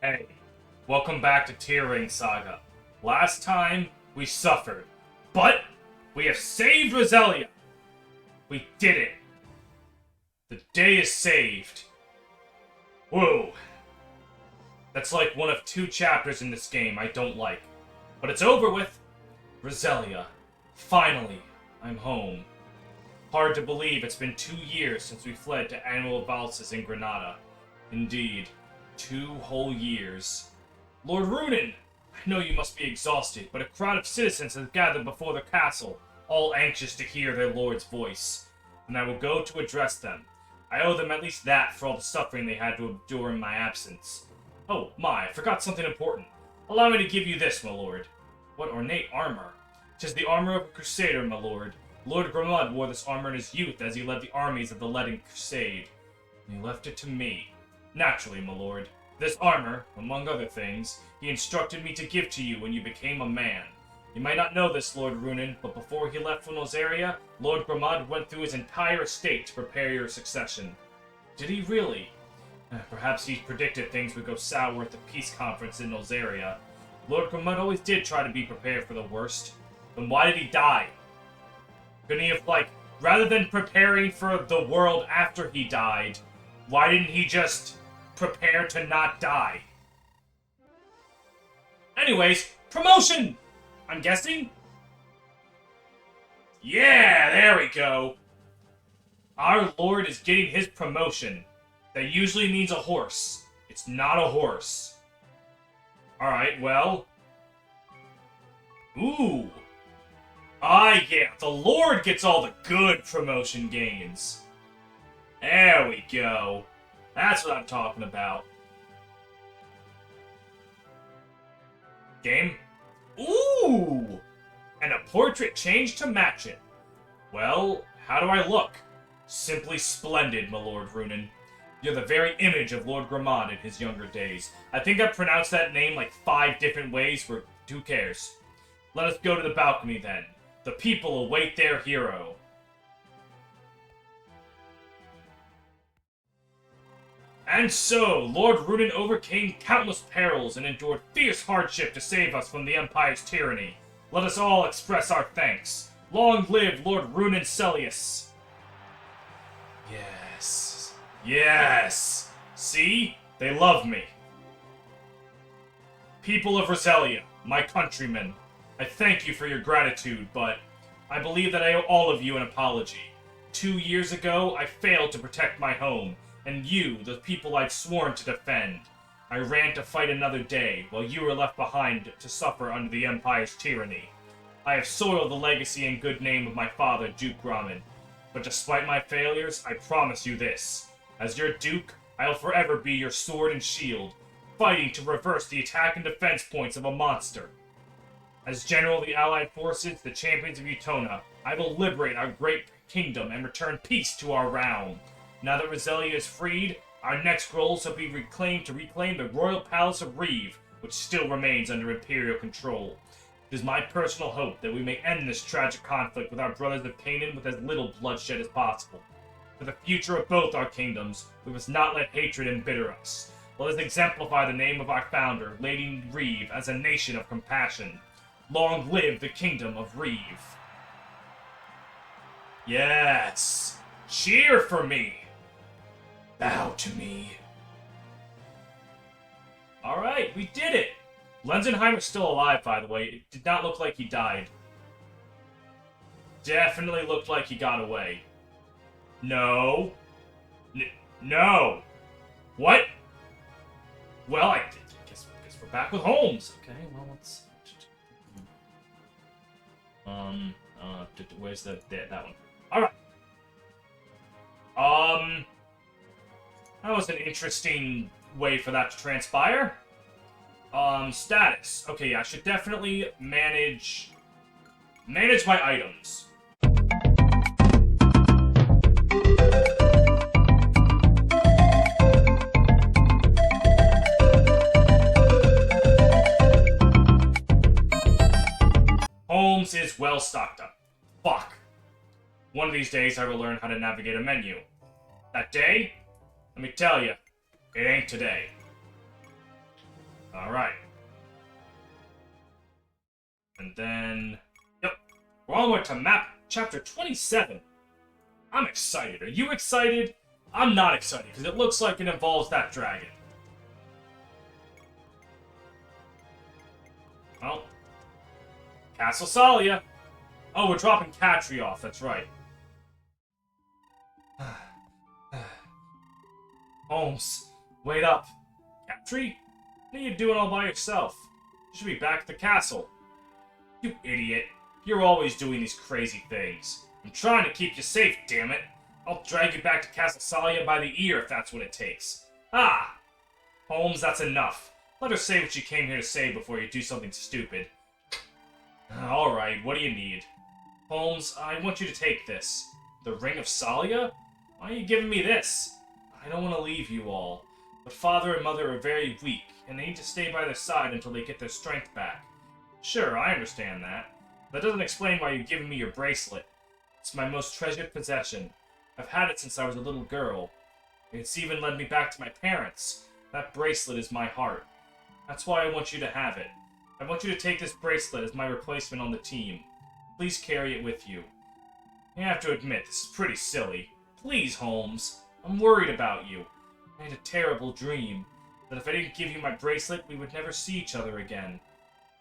Hey, welcome back to Tearing Saga. Last time, we suffered, but we have saved Roselia. We did it. The day is saved. Whoa. That's like one of two chapters in this game I don't like. But it's over with. Roselia. Finally, I'm home. Hard to believe it's been 2 years since we fled to annual valses in Granada. Indeed. 2 whole years. Lord Runin! I know you must be exhausted, but a crowd of citizens has gathered before the castle, all anxious to hear their lord's voice. And I will go to address them. I owe them at least that for all the suffering they had to endure in my absence. Oh, my, I forgot something important. Allow me to give you this, my lord. What ornate armor. 'Tis the armor of a crusader, my lord. Lord Gramad wore this armor in his youth as he led the armies of the Leaden Crusade. And he left it to me. Naturally, my lord. This armor, among other things, he instructed me to give to you when you became a man. You might not know this, Lord Runin, but before he left for Nozaria, Lord Gramad went through his entire estate to prepare your succession. Did he really? Perhaps he predicted things would go sour at the peace conference in Nozaria. Lord Gramad always did try to be prepared for the worst. Then why did he die? Couldn't he have, rather than preparing for the world after he died, why didn't he just prepare to not die? Anyways, promotion! I'm guessing? Yeah, there we go. Our lord is getting his promotion. That usually means a horse. It's not a horse. Alright, well. Ooh. Yeah, the lord gets all the good promotion gains. There we go. That's what I'm talking about. Game? Ooh! And a portrait changed to match it. Well, how do I look? Simply splendid, my Lord Runin. You're the very image of Lord Gramad in his younger days. I think I pronounced that name 5 different ways, but who cares? Let us go to the balcony then. The people await their hero. And so, Lord Runin overcame countless perils and endured fierce hardship to save us from the Empire's tyranny. Let us all express our thanks. Long live Lord Runin Celius. Yes. Yes. See? They love me. People of Roselia, my countrymen, I thank you for your gratitude, but I believe that I owe all of you an apology. 2 years ago, I failed to protect my home, and you, the people I'd sworn to defend. I ran to fight another day, while you were left behind to suffer under the Empire's tyranny. I have soiled the legacy and good name of my father, Duke Grommen. But despite my failures, I promise you this. As your Duke, I'll forever be your sword and shield, fighting to reverse the attack and defense points of a monster. As General of the Allied Forces, the Champions of Utona, I will liberate our great kingdom and return peace to our realm. Now that Roselia is freed, our next goal shall be to reclaim the royal palace of Reeve, which still remains under Imperial control. It is my personal hope that we may end this tragic conflict with our brothers of Canaan with as little bloodshed as possible. For the future of both our kingdoms, we must not let hatred embitter us. Let us exemplify the name of our founder, Lady Reeve, as a nation of compassion. Long live the kingdom of Reeve. Yes! Cheer for me! Bow to me. Alright, we did it! Lenzenheimer's still alive, by the way. It did not look like he died. Definitely looked like he got away. No. No! What? Well, I guess we're back with Holmes. Okay, well, let's... where's that one? Alright. That was an interesting way for that to transpire. Status. Okay, I should definitely manage my items. Holmes is well stocked up. Fuck. One of these days I will learn how to navigate a menu. That day? Let me tell you, it ain't today. then... Yep, we're onward to map chapter 27. I'm excited. Are you excited? I'm not excited, because it looks like it involves that dragon. Well, Castle Salia. Oh, we're dropping Katri off, that's right. Holmes, wait up. Katri? What are you doing all by yourself? You should be back at the castle. You idiot. You're always doing these crazy things. I'm trying to keep you safe, damn it. I'll drag you back to Castle Salia by the ear if that's what it takes. Ah! Holmes, that's enough. Let her say what she came here to say before you do something stupid. Alright, what do you need? Holmes, I want you to take this. The Ring of Salia? Why are you giving me this? I don't want to leave you all, but Father and Mother are very weak, and they need to stay by their side until they get their strength back. Sure, I understand that. That doesn't explain why you've given me your bracelet. It's my most treasured possession. I've had it since I was a little girl. It's even led me back to my parents. That bracelet is my heart. That's why I want you to have it. I want you to take this bracelet as my replacement on the team. Please carry it with you. I have to admit, this is pretty silly. Please, Holmes. I'm worried about you. I had a terrible dream. That if I didn't give you my bracelet, we would never see each other again.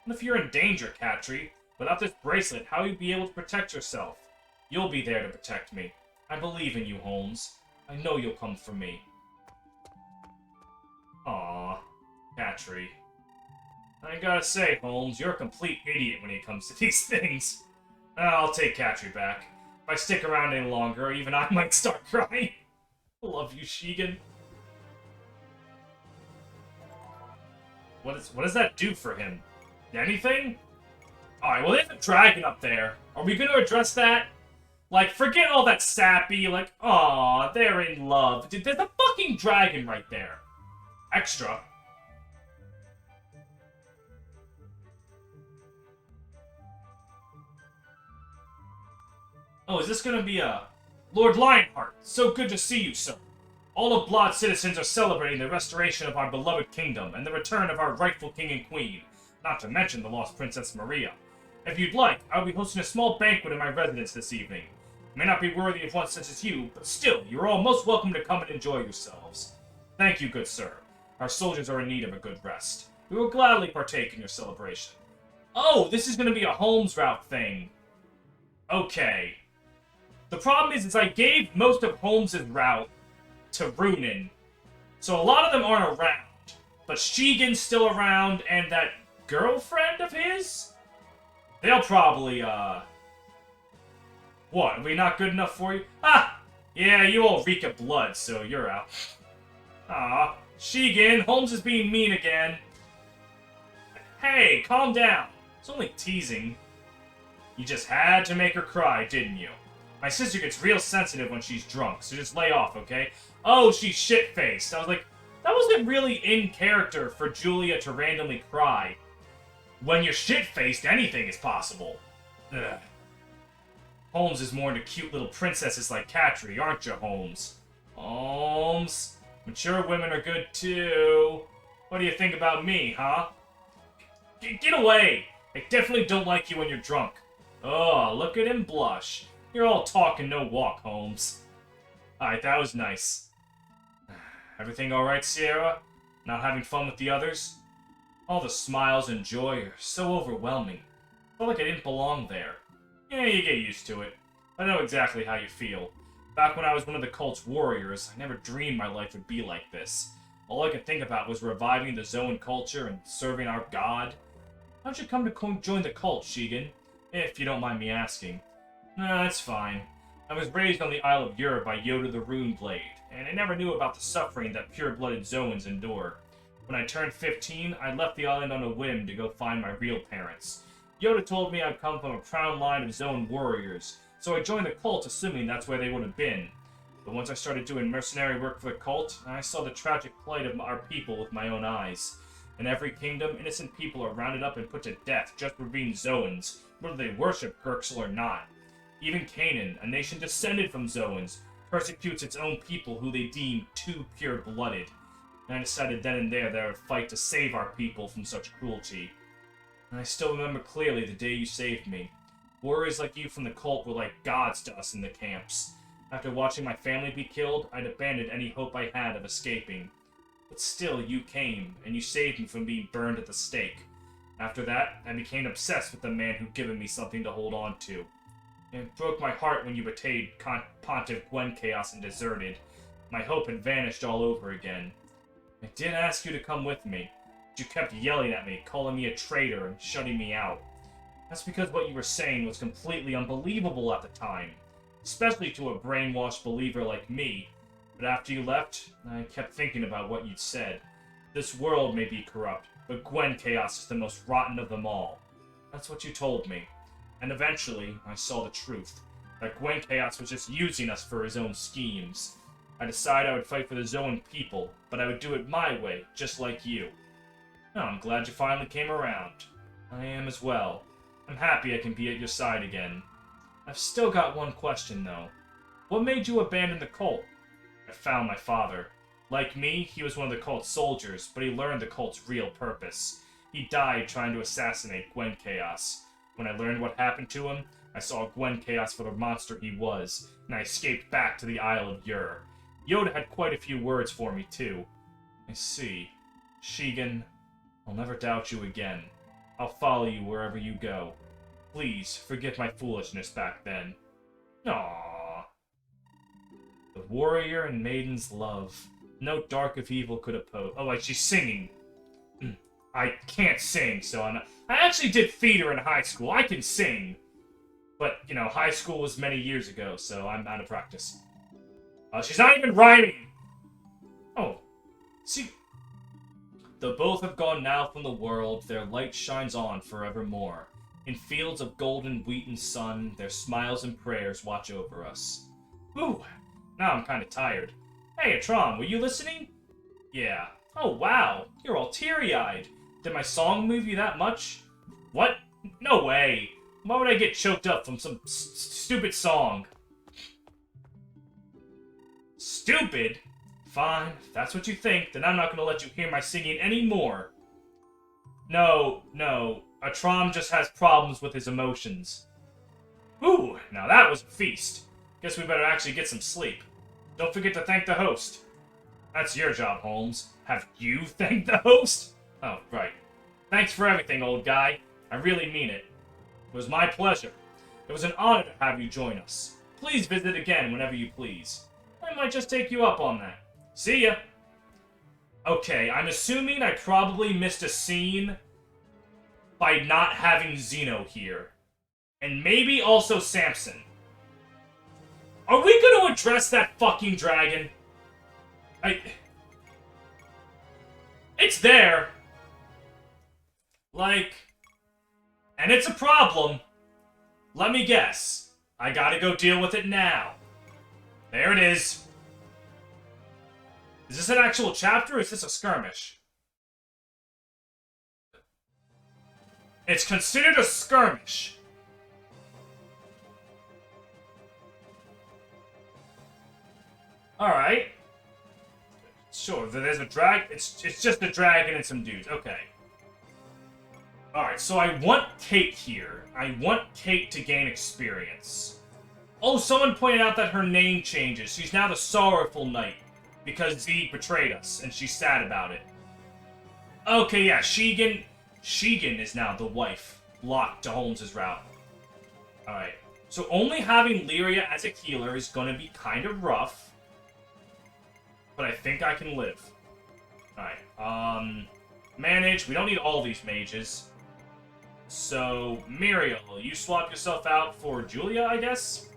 And if you're in danger, Katri, without this bracelet, how will you be able to protect yourself? You'll be there to protect me. I believe in you, Holmes. I know you'll come for me. Aww, Katri. I gotta say, Holmes, you're a complete idiot when it comes to these things. I'll take Katri back. If I stick around any longer, even I might start crying. I love you, Shigen. What does that do for him? Anything? Alright, well, there's a dragon up there. Are we gonna address that? Like, forget all that sappy, like, aw, they're in love. Dude, there's a fucking dragon right there. Extra. Oh, is this gonna be a... Lord Lionheart, so good to see you, sir. All of Blood's citizens are celebrating the restoration of our beloved kingdom and the return of our rightful king and queen, not to mention the lost Princess Maria. If you'd like, I'll be hosting a small banquet in my residence this evening. It may not be worthy of one such as you, but still, you're all most welcome to come and enjoy yourselves. Thank you, good sir. Our soldiers are in need of a good rest. We will gladly partake in your celebration. Oh, this is going to be a Holmes route thing. Okay. The problem is I gave most of Holmes' route to Runin, so a lot of them aren't around. But Shigen's still around, and that girlfriend of his? They'll probably, What, are we not good enough for you? Ah! Yeah, you all reek of blood, so you're out. Ah, Shigen, Holmes is being mean again. Hey, calm down. It's only teasing. You just had to make her cry, didn't you? My sister gets real sensitive when she's drunk, so just lay off, okay? Oh, she's shit-faced. I was like, that wasn't really in character for Julia to randomly cry. When you're shit-faced, anything is possible. Ugh. Holmes is more into cute little princesses like Katri, aren't you, Holmes? Holmes. Mature women are good, too. What do you think about me, huh? Get away! I definitely don't like you when you're drunk. Oh, look at him blush. You're all talk and no walk, Holmes. Alright, that was nice. Everything alright, Sierra? Not having fun with the others? All the smiles and joy are so overwhelming. I felt like I didn't belong there. Yeah, you get used to it. I know exactly how you feel. Back when I was one of the cult's warriors, I never dreamed my life would be like this. All I could think about was reviving the Zoan culture and serving our god. How'd you come to join the cult, Shigen? If you don't mind me asking. Nah, that's fine. I was raised on the Isle of Ur by Yoda the Runeblade, and I never knew about the suffering that pure-blooded Zoans endure. When I turned 15, I left the island on a whim to go find my real parents. Yoda told me I'd come from a proud line of Zoan warriors, so I joined the cult assuming that's where they would have been. But once I started doing mercenary work for the cult, I saw the tragic plight of our people with my own eyes. In every kingdom, innocent people are rounded up and put to death just for being Zoans, whether they worship Gurksel or not. Even Canaan, a nation descended from Zoans, persecutes its own people who they deem too pure-blooded. And I decided then and there that I would fight to save our people from such cruelty. And I still remember clearly the day you saved me. Warriors like you from the cult were like gods to us in the camps. After watching my family be killed, I'd abandoned any hope I had of escaping. But still, you came, and you saved me from being burned at the stake. After that, I became obsessed with the man who'd given me something to hold on to. It broke my heart when you betrayed Pontiff Gwen Chaos and deserted. My hope had vanished all over again. I did ask you to come with me, but you kept yelling at me, calling me a traitor, and shutting me out. That's because what you were saying was completely unbelievable at the time, especially to a brainwashed believer like me. But after you left, I kept thinking about what you'd said. This world may be corrupt, but Gwen Chaos is the most rotten of them all. That's what you told me. And eventually, I saw the truth. That Gwen Chaos was just using us for his own schemes. I decided I would fight for the Zoan people, but I would do it my way, just like you. Oh, I'm glad you finally came around. I am as well. I'm happy I can be at your side again. I've still got one question, though. What made you abandon the cult? I found my father. Like me, he was one of the cult's soldiers, but he learned the cult's real purpose. He died trying to assassinate Gwen Chaos. When I learned what happened to him, I saw Gwen Chaos for the monster he was, and I escaped back to the Isle of Ur. Yoda had quite a few words for me, too. I see. Shigen, I'll never doubt you again. I'll follow you wherever you go. Please, forgive my foolishness back then. Aww. The warrior and maiden's love. No dark of evil could oppose. Oh, wait, she's singing. I can't sing, so I actually did theater in high school. I can sing. But, you know, high school was many years ago, so I'm out of practice. She's not even rhyming! Oh. See. Though both have gone now from the world, their light shines on forevermore. In fields of golden wheat and sun, their smiles and prayers watch over us. Ooh, now I'm kinda tired. Hey, Atron, were you listening? Yeah. Oh, wow, you're all teary-eyed. Did my song move you that much? What? No way. Why would I get choked up from some stupid song? Stupid? Fine, if that's what you think, then I'm not gonna let you hear my singing anymore. No, Atron just has problems with his emotions. Ooh, now that was a feast. Guess we better actually get some sleep. Don't forget to thank the host. That's your job, Holmes. Have you thanked the host? Oh, right. Thanks for everything, old guy. I really mean it. It was my pleasure. It was an honor to have you join us. Please visit again whenever you please. I might just take you up on that. See ya! Okay, I'm assuming I probably missed a scene by not having Zeno here. And maybe also Samson. Are we gonna address that fucking dragon? It's there. Like... And it's a problem. Let me guess. I gotta go deal with it now. There it is. Is this an actual chapter or is this a skirmish? It's considered a skirmish. Alright. Sure, there's a it's just a dragon and some dudes. Okay. Alright, so I want Kate here. I want Kate to gain experience. Oh, someone pointed out that her name changes. She's now the Sorrowful Knight. Because Z betrayed us, and she's sad about it. Okay, yeah, Shigen is now the wife, locked to Holmes' route. Alright, so only having Lyria as a healer is gonna be kind of rough. But I think I can live. Alright, manage, we don't need all these mages. So, Muriel, you swap yourself out for Julia, I guess?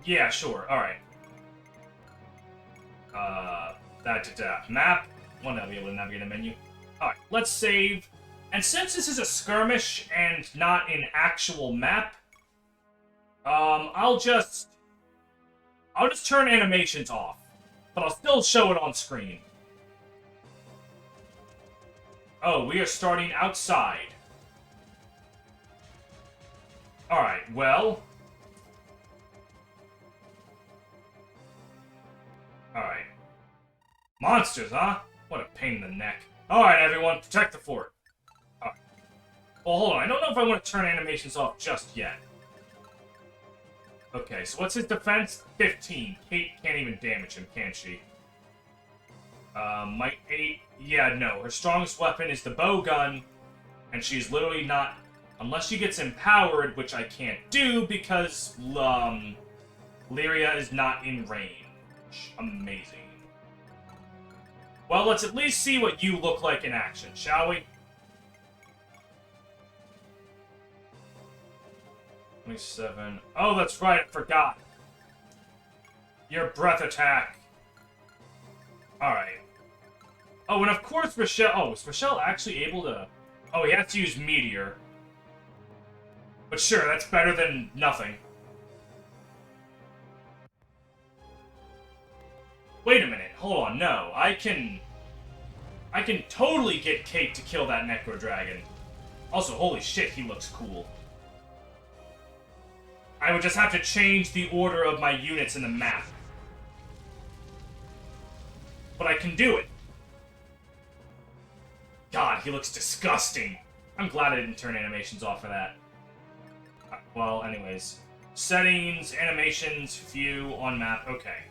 Yeah, sure, alright. Map. We'll now be able to navigate the menu. Alright, let's save. And since this is a skirmish and not an actual map, I'll just turn animations off. But I'll still show it on screen. Oh, we are starting outside. Alright, well... Alright. Monsters, huh? What a pain in the neck. Alright, everyone, protect the fort. Well, hold on. I don't know if I want to turn animations off just yet. Okay, so what's his defense? 15. Kate can't even damage him, can she? Might 8. Yeah, no. Her strongest weapon is the bow gun, and she's literally not... Unless she gets empowered, which I can't do because, Lyria is not in range. Amazing. Well, let's at least see what you look like in action, shall we? 27. Oh, that's right, I forgot. Your breath attack. Alright. Oh, and of course Rochelle... Oh, is Rochelle actually able to... Oh, he has to use Meteor. But sure, that's better than nothing. Wait a minute, hold on, no. I can totally get Kate to kill that Necro Dragon. Also, holy shit, he looks cool. I would just have to change the order of my units in the map. But I can do it. God, he looks disgusting. I'm glad I didn't turn animations off for that. Well, anyways. Settings, animations, view, on map, okay.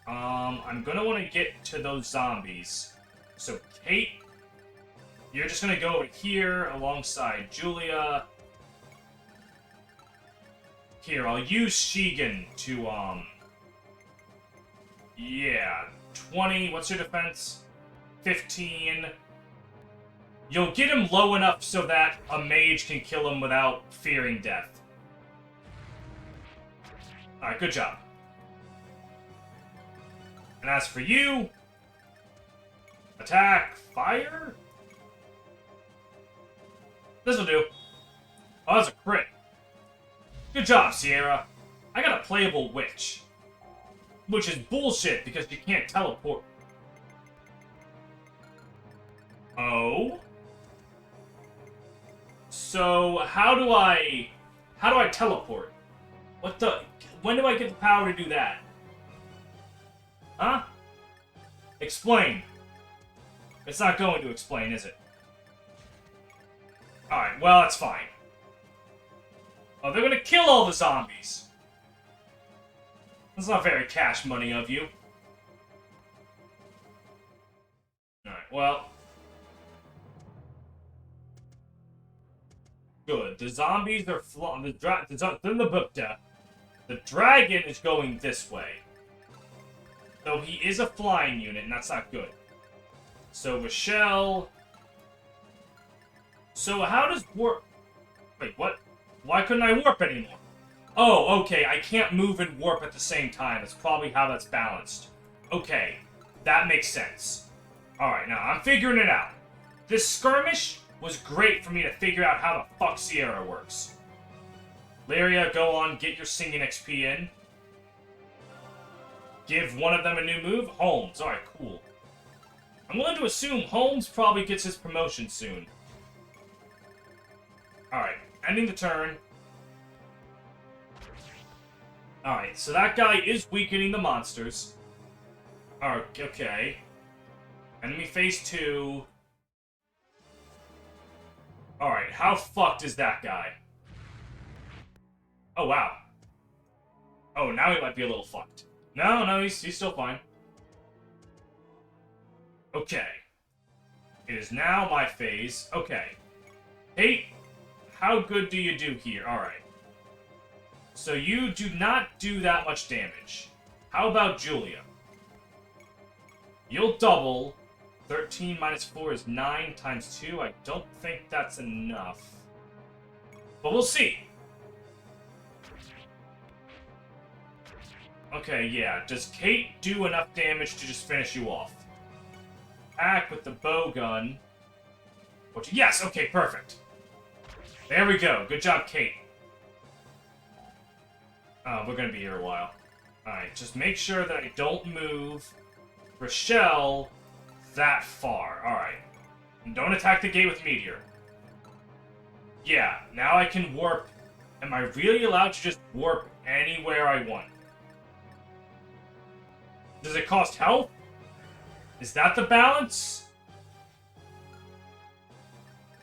I'm gonna want to get to those zombies. So, Kate, you're just gonna go over here alongside Julia. Here, I'll use Shigen to, yeah, 20, what's your defense? 15. You'll get him low enough so that a mage can kill him without fearing death. Alright, good job. And as for you... Attack, fire? This'll do. Oh, that's a crit. Good job, Sierra. I got a playable witch. Which is bullshit, because you can't teleport. Oh? So, how do I teleport? What the... When do I get the power to do that? Huh? Explain. It's not going to explain, is it? Alright, well, that's fine. Oh, they're gonna kill all the zombies. That's not very cash money of you. Alright, well... Good. The zombies are flying. The dragon is going this way. Though he is a flying unit, and that's not good. So, Rochelle... So, how does warp... Wait, what? Why couldn't I warp anymore? Oh, okay, I can't move and warp at the same time. That's probably how that's balanced. Okay, that makes sense. Alright, now, I'm figuring it out. This skirmish was great for me to figure out how the fuck Sierra works. Lyria, go on, get your singing XP in. Give one of them a new move. Holmes, alright, cool. I'm willing to assume Holmes probably gets his promotion soon. Alright, ending the turn. Alright, so that guy is weakening the monsters. Alright, okay. Enemy phase 2. Alright, how fucked is that guy? Oh, wow. Oh, now he might be a little fucked. No, he's still fine. Okay. It is now my phase. Okay. Hey, how good do you do here? Alright. So you do not do that much damage. How about Julia? You'll double. 13 minus 4 is 9 times 2. I don't think that's enough. But we'll see. Okay, yeah. Does Kate do enough damage to just finish you off? Attack with the bow gun. Yes, okay, perfect. There we go. Good job, Kate. We're gonna be here a while. Alright, just make sure that I don't move Rochelle that far. Alright. And don't attack the gate with Meteor. Yeah, now I can warp. Am I really allowed to just warp anywhere I want? Does it cost health? Is that the balance?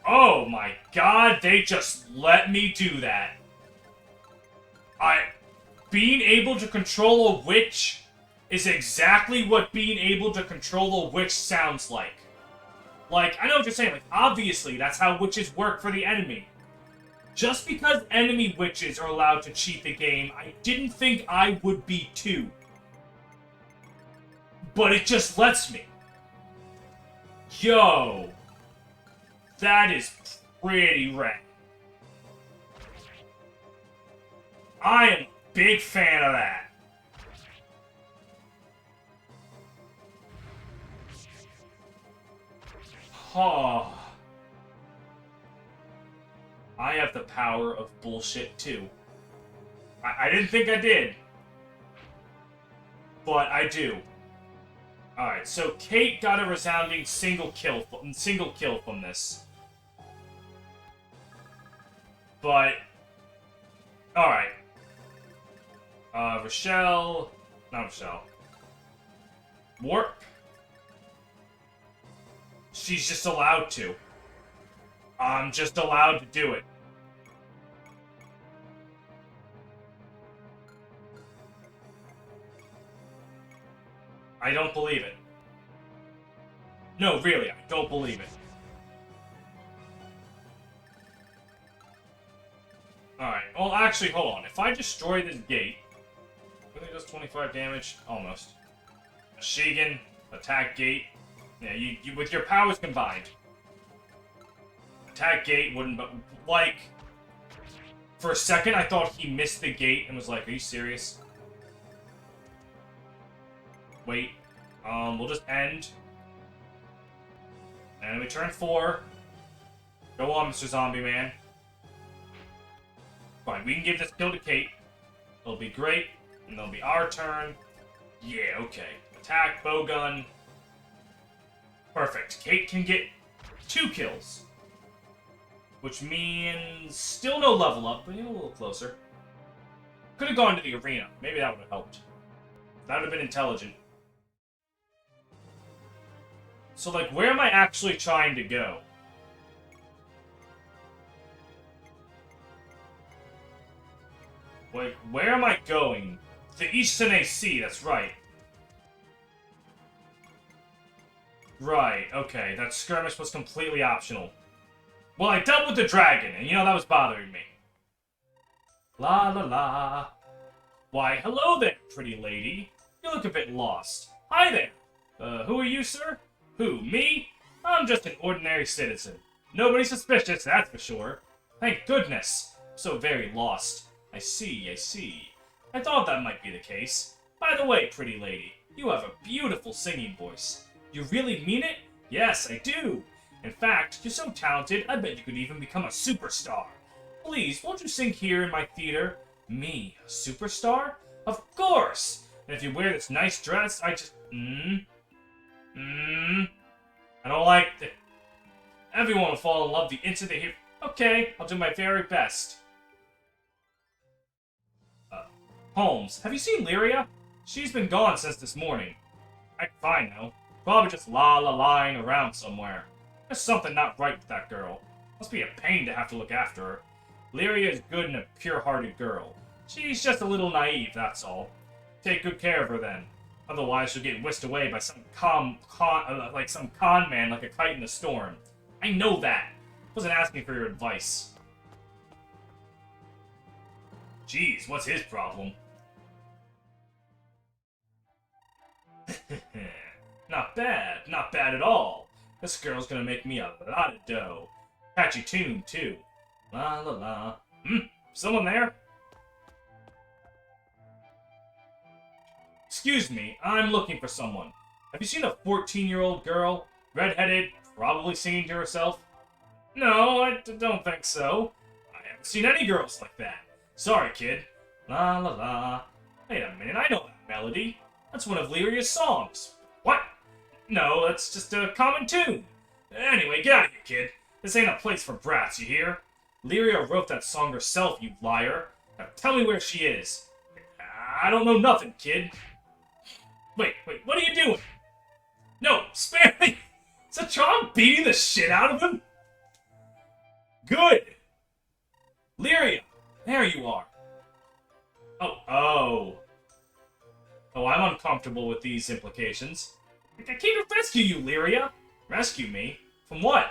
Oh my god, they just let me do that. Being able to control a witch is exactly what being able to control a witch sounds like. Like, I know what you're saying, like, obviously, that's how witches work for the enemy. Just because enemy witches are allowed to cheat the game, I didn't think I would be too. But it just lets me. Yo. That is pretty rad. I am a big fan of that. Oh. I have the power of bullshit too. I didn't think I did. But I do. Alright, so Kate got a resounding single kill from this. But alright. Rochelle. Not Rochelle. Warp. She's just allowed to. I'm just allowed to do it. I don't believe it. No, really, I don't believe it. Alright, well, actually, hold on. If I destroy this gate... I think it does 25 damage? Almost. Shigen, attack gate. Yeah, you with your powers combined. Attack gate wouldn't... Like... For a second, I thought he missed the gate and was like, are you serious? Wait. We'll just end. And we turn 4. Go on, Mr. Zombie Man. Fine, we can give this kill to Kate. It'll be great. And it'll be our turn. Yeah, okay. Attack, bowgun. Perfect. Kate can get 2 kills. Which means still no level up, but a little closer. Could have gone to the arena. Maybe that would have helped. That would have been intelligent. So, like, where am I actually trying to go? Like, where am I going? The Eastern AC, that's right. Right, okay, that skirmish was completely optional. Well, I dealt with the dragon, and you know, that was bothering me. La la la. Why, hello there, pretty lady. You look a bit lost. Hi there. Who are you, sir? Who, me? I'm just an ordinary citizen. Nobody suspicious, that's for sure. Thank goodness. So very lost. I see, I see. I thought that might be the case. By the way, pretty lady, you have a beautiful singing voice. You really mean it? Yes, I do. In fact, you're so talented, I bet you could even become a superstar. Please, won't you sing here in my theater? Me, a superstar? Of course! And if you wear this nice dress, I just... I don't like it. Everyone will fall in love the instant they hear... Okay, I'll do my very best. Holmes, have you seen Lyria? She's been gone since this morning. I'm fine now. Probably just la-la-lying around somewhere. There's something not right with that girl. Must be a pain to have to look after her. Lyria is good and a pure-hearted girl. She's just a little naive, that's all. Take good care of her then. Otherwise, she'll get whisked away by some con man like a kite in a storm. I know that. Wasn't asking for your advice. Jeez, what's his problem? Not bad at all. This girl's gonna make me a lot of dough. Catchy tune, too. La la la. Someone there? Excuse me, I'm looking for someone. Have you seen a 14-year-old girl? Red-headed, probably singing to herself? No, I don't think so. I haven't seen any girls like that. Sorry, kid. La la la. Wait a minute, I know that melody. That's one of Lyria's songs. What? No, that's just a common tune. Anyway, get out of here, kid. This ain't a place for brats, you hear? Lyria wrote that song herself, you liar. Now tell me where she is. I don't know nothing, kid. Wait, what are you doing? No, spare me! Is that Tron beating the shit out of him? Good! Lyria! There you are. Oh. Oh, I'm uncomfortable with these implications. I came to rescue you, Lyria! Rescue me? From what?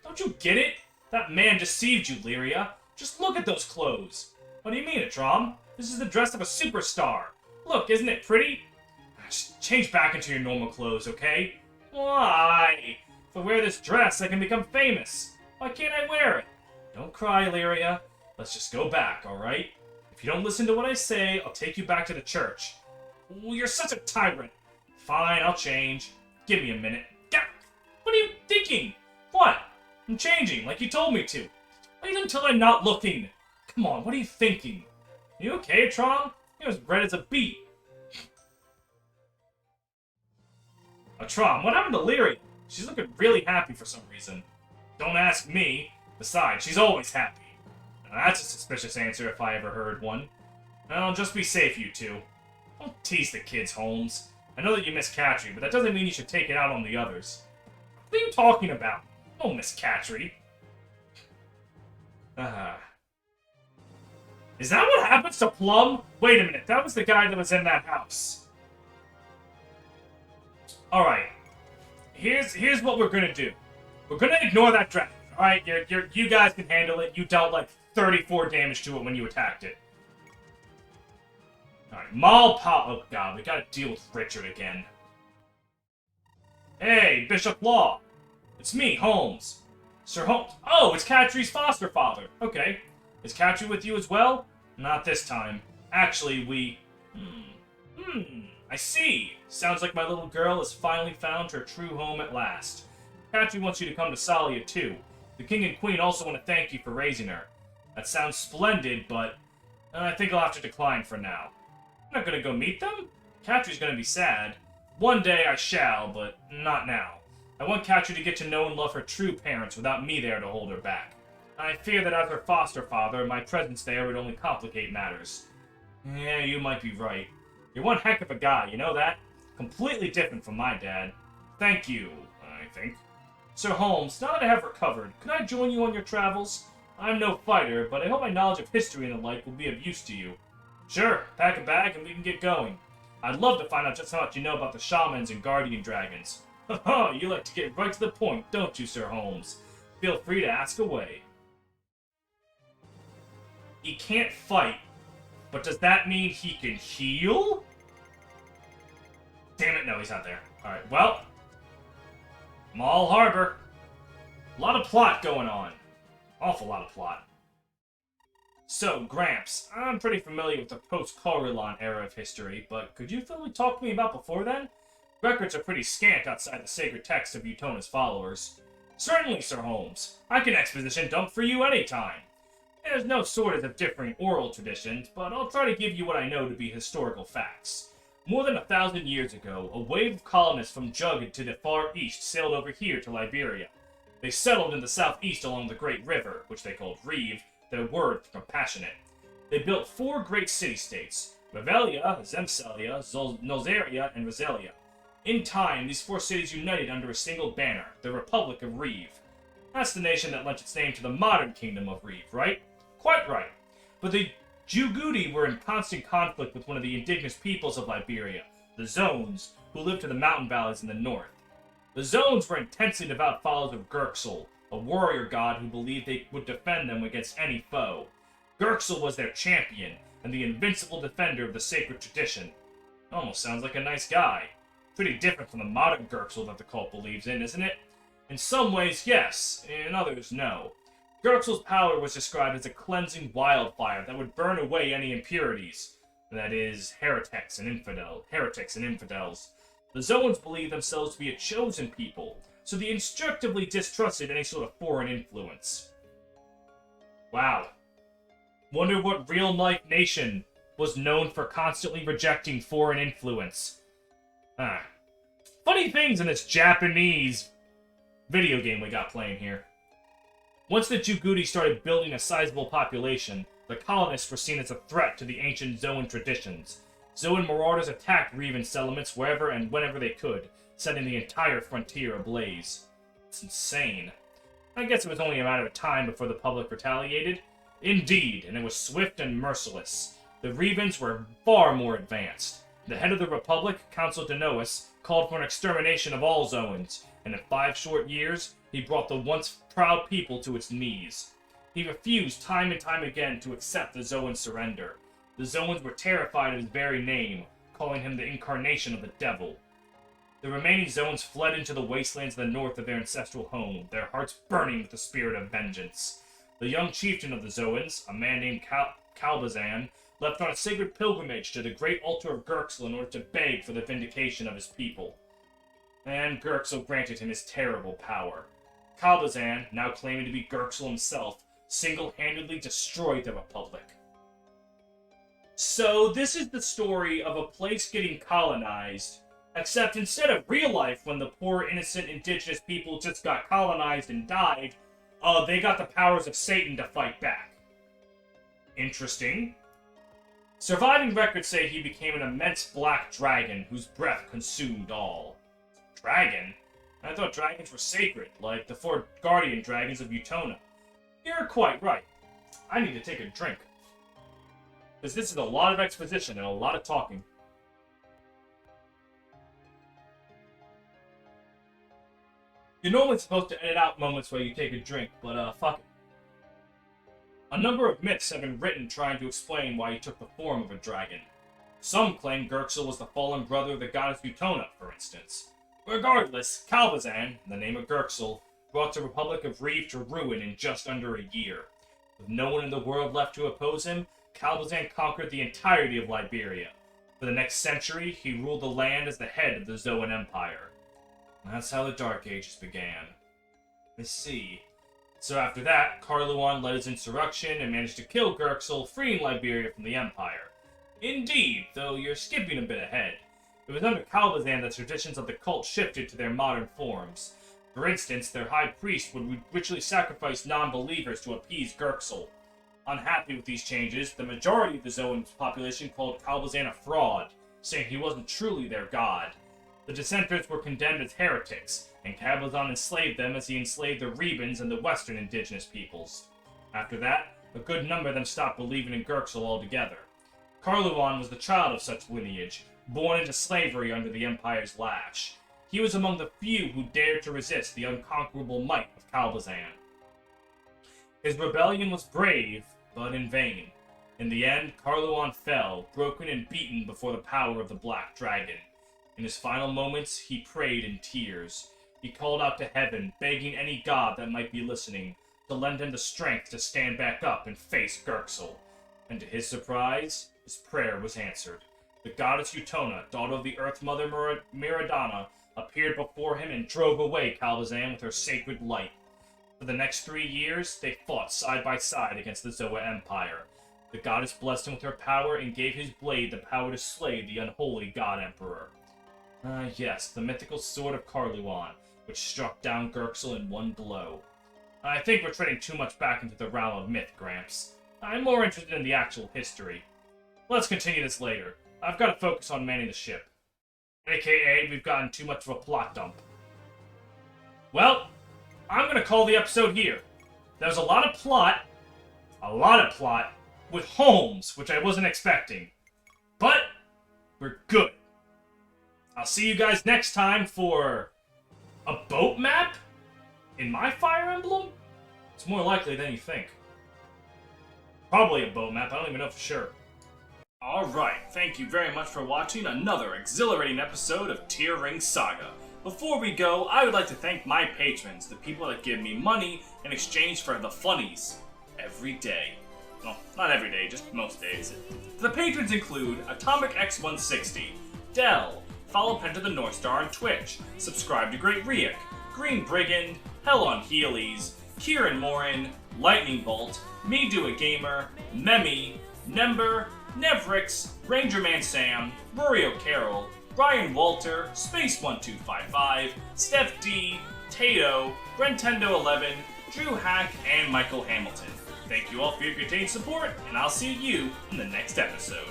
Don't you get it? That man deceived you, Lyria. Just look at those clothes. What do you mean, Atrom? This is the dress of a superstar. Look, isn't it pretty? Just change back into your normal clothes, okay? Why? If I wear this dress, I can become famous. Why can't I wear it? Don't cry, Lyria. Let's just go back, alright? If you don't listen to what I say, I'll take you back to the church. Ooh, you're such a tyrant. Fine, I'll change. Give me a minute. What are you thinking? What? I'm changing, like you told me to. Wait until I'm not looking. Come on, what are you thinking? You okay, Atrom? You're as red as a beet. Atrom, what happened to Lyria? She's looking really happy for some reason. Don't ask me. Besides, she's always happy. Now, that's a suspicious answer if I ever heard one. Well, just be safe, you two. Don't tease the kids, Holmes. I know that you miss Catry, but that doesn't mean you should take it out on the others. What are you talking about? Oh, Miss Catry. Is that what happens to Plum? Wait a minute, that was the guy that was in that house. Alright. Here's what we're gonna do. We're gonna ignore that dragon, alright? You guys can handle it. You dealt like 34 damage to it when you attacked it. Alright, oh god, we gotta deal with Richard again. Hey, Bishop Law. It's me, Holmes. Sir Holmes. Oh, it's Catry's foster father. Okay. Is Catry with you as well? Not this time. Actually, we... I see. Sounds like my little girl has finally found her true home at last. Catry wants you to come to Salia, too. The King and Queen also want to thank you for raising her. That sounds splendid, but... I think I'll have to decline for now. I'm not gonna go meet them? Catry's gonna be sad. One day I shall, but not now. I want Catry to get to know and love her true parents without me there to hold her back. I fear that as her foster father, my presence there would only complicate matters. Yeah, you might be right. You're one heck of a guy, you know that? Completely different from my dad. Thank you, I think. Sir Holmes, now that I have recovered, could I join you on your travels? I'm no fighter, but I hope my knowledge of history and the like will be of use to you. Sure, pack a bag and we can get going. I'd love to find out just how much you know about the shamans and guardian dragons. Haha, you like to get right to the point, don't you, Sir Holmes? Feel free to ask away. He can't fight, but does that mean he can heal? Damn it, no, he's not there. Alright, well. Mall Harbor. A lot of plot going on. Awful lot of plot. So, Gramps, I'm pretty familiar with the post-Corellon era of history, but could you fully talk to me about before then? Records are pretty scant outside the sacred text of Utona's followers. Certainly, Sir Holmes. I can exposition dump for you anytime. There's no shortage of differing oral traditions, but I'll try to give you what I know to be historical facts. More than 1,000 years ago, a wave of colonists from Jugged to the far east sailed over here to Liberia. They settled in the southeast along the Great River, which they called Reeve, their word for compassionate. They built 4 great city-states, Revelia, Zemselia, Nozaria, and Roselia. In time, these 4 cities united under a single banner, the Republic of Reeve. That's the nation that lent its name to the modern Kingdom of Reeve, right? Quite right. But the Jugudi were in constant conflict with one of the indigenous peoples of Liberia, the Zones, who lived to the mountain valleys in the north. The Zones were intensely devout followers of Gurksel, a warrior god who believed they would defend them against any foe. Gurksel was their champion, and the invincible defender of the sacred tradition. Almost sounds like a nice guy. Pretty different from the modern Gurksel that the cult believes in, isn't it? In some ways, yes. In others, no. Gurksel's power was described as a cleansing wildfire that would burn away any impurities. That is, heretics and infidels. The Zoans believed themselves to be a chosen people, so they instinctively distrusted any sort of foreign influence. Wow. Wonder what real-life nation was known for constantly rejecting foreign influence. Funny things in this Japanese video game we got playing here. Once the Jugudi started building a sizable population, the colonists were seen as a threat to the ancient Zoan traditions. Zoan marauders attacked Reevan settlements wherever and whenever they could, setting the entire frontier ablaze. It's insane. I guess it was only a matter of time before the public retaliated. Indeed, and it was swift and merciless. The Rebans were far more advanced. The head of the Republic, Council Denois, called for an extermination of all Zoans, and in 5 short years, he brought the once proud people to its knees. He refused time and time again to accept the Zoan surrender. The Zoans were terrified of his very name, calling him the incarnation of the devil. The remaining Zoans fled into the wastelands of the north of their ancestral home, their hearts burning with the spirit of vengeance. The young chieftain of the Zoans, a man named Calbazan, left on a sacred pilgrimage to the great altar of Gerxel in order to beg for the vindication of his people. And Gerxel granted him his terrible power. Calbazan, now claiming to be Gerxel himself, single-handedly destroyed the Republic. So this is the story of a place getting colonized, except instead of real life when the poor innocent indigenous people just got colonized and died, they got the powers of Satan to fight back. Interesting. Surviving records say he became an immense black dragon whose breath consumed all. Dragon? I thought dragons were sacred, like the 4 guardian dragons of Utona. You're quite right. I need to take a drink. Because this is a lot of exposition and a lot of talking. You're normally supposed to edit out moments where you take a drink, but fuck it. A number of myths have been written trying to explain why he took the form of a dragon. Some claim Gerxel was the fallen brother of the goddess Utona, for instance. Regardless, Calbazan, in the name of Gerxel, brought the Republic of Reeve to ruin in just under a year. With no one in the world left to oppose him, Calbazan conquered the entirety of Liberia. For the next century, he ruled the land as the head of the Zoan Empire. And that's how the Dark Ages began. Let's see. So after that, Carluan led his insurrection and managed to kill Gerxel, freeing Liberia from the Empire. Indeed, though you're skipping a bit ahead. It was under Calbazan that traditions of the cult shifted to their modern forms. For instance, their high priest would ritually sacrifice non-believers to appease Gerxel. Unhappy with these changes, the majority of the Zoan population called Calbazan a fraud, saying he wasn't truly their god. The dissenters were condemned as heretics, and Calbazan enslaved them as he enslaved the Rebans and the western indigenous peoples. After that, a good number of them stopped believing in Gerxel altogether. Carluan was the child of such lineage, born into slavery under the Empire's lash. He was among the few who dared to resist the unconquerable might of Calbazan. His rebellion was brave, but in vain. In the end, Carluan fell, broken and beaten before the power of the Black Dragon. In his final moments, he prayed in tears. He called out to heaven, begging any god that might be listening to lend him the strength to stand back up and face Gerxel. And to his surprise, his prayer was answered. The goddess Utona, daughter of the Earth Mother Miradana, appeared before him and drove away Calbazan with her sacred light. For the next 3 years, they fought side by side against the Zoa Empire. The goddess blessed him with her power and gave his blade the power to slay the unholy God Emperor. Yes, the mythical sword of Carluan, which struck down Gerxel in one blow. I think we're treading too much back into the realm of myth, Gramps. I'm more interested in the actual history. Let's continue this later. I've got to focus on manning the ship. AKA, we've gotten too much of a plot dump. Well, I'm gonna call the episode here. There's a lot of plot, with Holmes, which I wasn't expecting. But, we're good. I'll see you guys next time for a boat map in my Fire Emblem? It's more likely than you think. Probably a boat map, I don't even know for sure. Alright, thank you very much for watching another exhilarating episode of Tier Ring Saga. Before we go, I would like to thank my patrons, the people that give me money in exchange for the funnies every day. Well, not every day, just most days. The patrons include Atomic X160, Dell, follow Penta the North Star on Twitch, subscribe to Great Riek, Green Brigand, Hell on Heelys, Kieran Morin, Lightning Bolt, Me Do A Gamer, Memi, Nember, Nevrix, Ranger Man Sam, Rory O'Carroll, Brian Walter, Space1255, Steph D, Tato, Brentendo11, Drew Hack, and Michael Hamilton. Thank you all for your continued support, and I'll see you in the next episode.